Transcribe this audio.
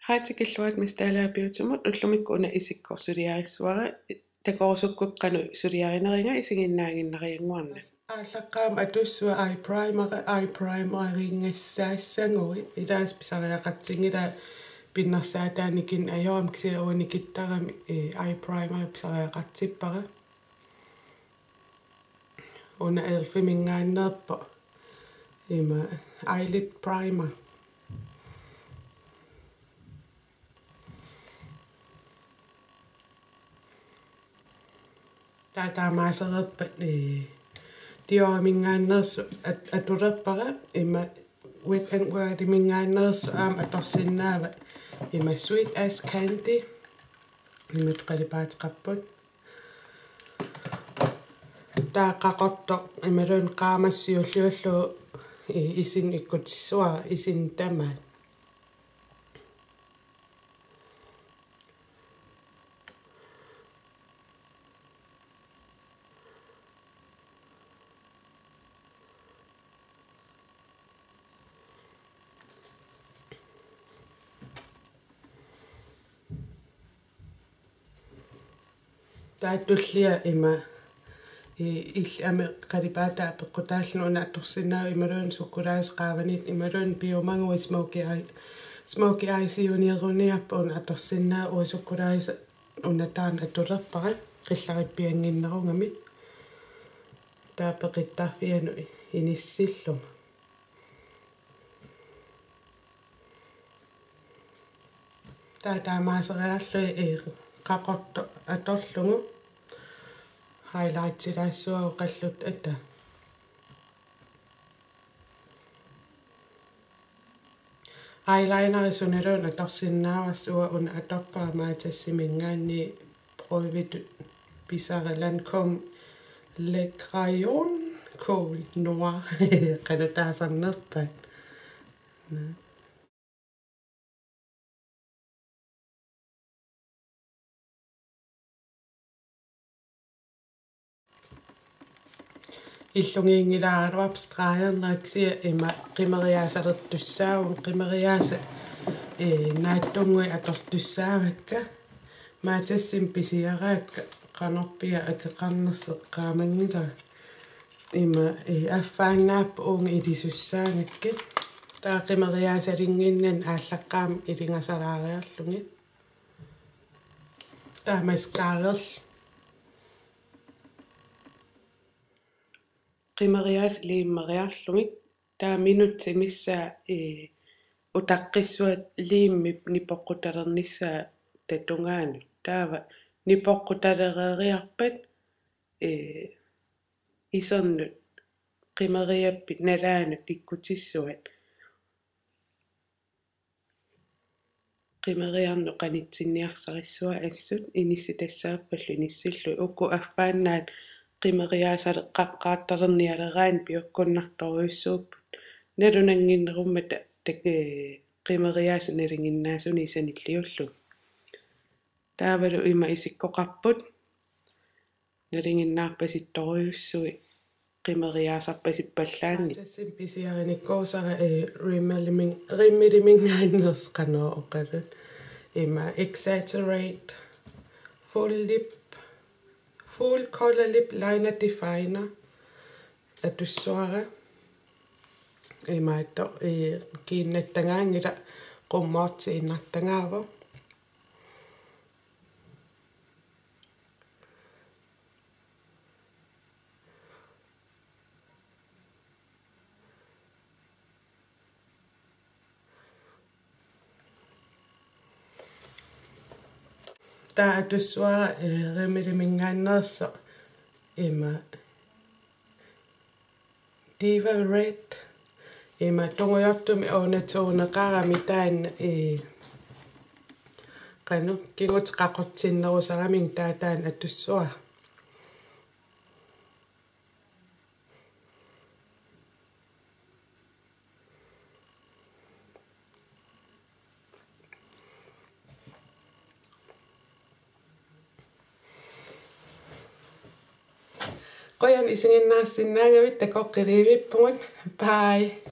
Haatikilluat mistaalaapiutumut ullumikku una isikkorsuliarissuara takorusukkukqanu suliarineringa isinginnaaginnarianguarna ааллаққаама атуссуа ai primary рингиссаассангуи илаас писариақатсигила пиннерсаатааникин аёрам кисиауникиттарами ai primary писариақатсиппара уна элфимингааннерпа има eyelid primer таамаасерерпа диорамингааннерсу атулерпара има wet and wordy mingaannersu aam atorsinnaava ima sweet as candy imut qalipaatiqapput taaqaqorto imalun qaamassiulluullu isin ikkutissua isin tamaat тааттуллиа има иллами qalipaataa peqqutaallunu una atorsinaa imalun sukkulaas qaavanit imalun biomangui smoky eyes iunieruniarpa una atorsinaa uisukkulaas una taan atulerpara qillarippianginnerungami taapeqittarfianu inissilluma taamaaseriarlu qaqorto atorlugu highlightsilaassuagu qallut ata eyelinerisuniluun atorsinnaavassua una atorpaamaatassimingaanni prøvitut pisare Lancome Le Crayon Kohl Noir qanutaasarnerpat иллунгиингилааруап страернераксия има qimeriaasalertussaavun qimeriaasa naattunngui atortussaavakka maatassim pisiaraakka qanorpia akeqarnerseq qaamangila ima affaannaappa uunga ilisussaangakkit taa qimeriaasalinginnan ааllaqqaam ilingasalaariarlungi taa mascarerl qimeriaas liimmeriarlumik taaminut simissaa utaqqissuat liimmip nipoqqutalernissaa tatungaanu taava nipoqqutalereeriarpat isernut qimeriappit nalaanut ikkutissuat qimeriarnu qanitsinniarsarissuа assut inissitassaapallu inissillu ukku affaannaat qimeriaasale qaqqaattarernialeraan piukkunnartoruissuupput nalunanginnerummata qimeriaas nalinginnaasuni isanilliullu taavalu ima isikkoqarput nalinginnaarpasittoruiussui qimeriaasarpasippallaanni tassim pisiarinikkousara rimilimingaanners qanoo oqalut ima exaggerate full color lip liner definer atussuara ima atto kiinnattagaangila qummoortiinnartagaavo taa atussuara rimilimingaannerso ima Diva Red ima tungujortumi oonatuuneqarami taanna qanu kingut qaqortinnerusaramin taataan atussuara qoyan isinginnaarsinnaangavit takoqqiliivippugut bye